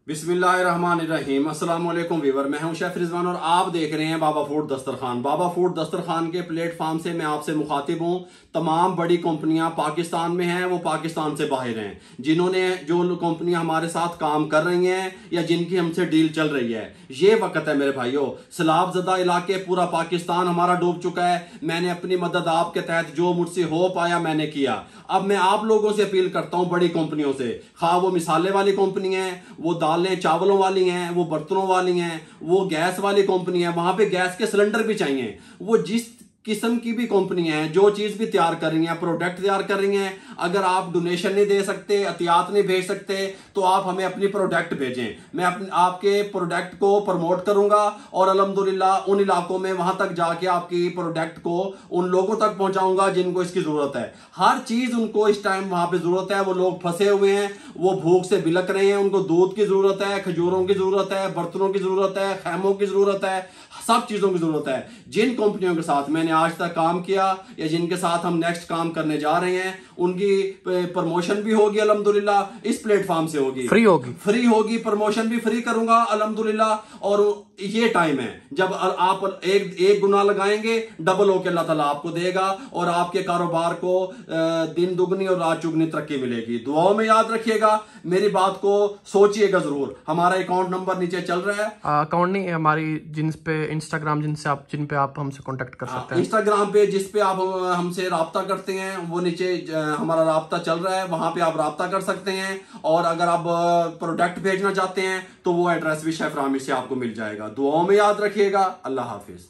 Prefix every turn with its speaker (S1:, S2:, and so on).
S1: बिस्मिल्लाहिर्रहमानिर्रहीम। अस्सलाम वालेकुम वीवर, मैं हूं शेफ रिजवान और आप देख रहे हैं बाबा फूड दस्तरखान। बाबा फूड दस्तरखान के प्लेटफॉर्म से मैं आपसे मुखातिब हूं। तमाम बड़ी कंपनियां पाकिस्तान में हैं, वो पाकिस्तान से बाहर हैं। जिन्होंने जो कंपनियां हमारे साथ काम कर रही हैं या जिनकी हमसे डील चल रही है, ये वक्त है मेरे भाइयों। सैलाब ज़दा इलाके पूरा पाकिस्तान हमारा डूब चुका है। मैंने अपनी मदद आपके तहत जो मुझसे हो पाया मैंने किया। अब मैं आप लोगों से अपील करता हूं बड़ी कंपनियों से, खा वो मिसाले वाली कंपनी है, वो दालें चावलों वाली हैं, वो बर्तनों वाली हैं, वो गैस वाली कंपनी है, वहां पे गैस के सिलेंडर भी चाहिए। वो जिस किस्म की भी कंपनी है, जो चीज भी तैयार कर रही हैं, प्रोडक्ट तैयार कर रही हैं, अगर आप डोनेशन नहीं दे सकते, एहतियात नहीं भेज सकते, तो आप हमें अपनी प्रोडक्ट भेजें। मैं आपके प्रोडक्ट को प्रमोट करूंगा और अल्हम्दुलिल्लाह उन इलाकों में वहां तक जाके आपकी प्रोडक्ट को उन लोगों तक पहुंचाऊंगा जिनको इसकी जरूरत है। हर चीज उनको इस टाइम वहां पे जरूरत है। वो लोग फंसे हुए हैं, वो भूख से बिलक रहे हैं, उनको दूध की जरूरत है, खजूरों की जरूरत है, बर्तनों की जरूरत है, खैमों की जरूरत है, सब चीजों की जरूरत है। जिन कंपनियों के साथ मैंने आज तक काम किया या जिनके साथ हम नेक्स्ट काम करने जा रहे हैं, उनकी प्रमोशन भी होगी अल्हम्दुलिल्लाह, इस प्लेटफॉर्म से होगी, फ्री होगी, प्रमोशन भी फ्री करूंगा अल्हम्दुलिल्लाह। और ये टाइम है जब आप एक गुना लगाएंगे, डबल होकर अल्लाह ताला आपको देगा और आपके कारोबार को दिन दुगनी और रात चुगनी तरक्की मिलेगी। दुआओं में याद रखिएगा, मेरी बात को सोचिएगा जरूर। हमारा अकाउंट नंबर नीचे चल रहा है।
S2: अकाउंट नहीं, हमारी जिन पे इंस्टाग्राम जिन पे आप हमसे कांटेक्ट कर सकते हैं,
S1: इंस्टाग्राम पे जिस पे आप हमसे राब्ता करते हैं, वो नीचे हमारा राब्ता चल रहा है, वहां पे आप राब्ता कर सकते हैं। और अगर आप प्रोडक्ट भेजना चाहते हैं तो वो एड्रेस भी शेफ रामी से आपको मिल जाएगा। दुआओं में याद रखिएगा। अल्लाह हाफिज।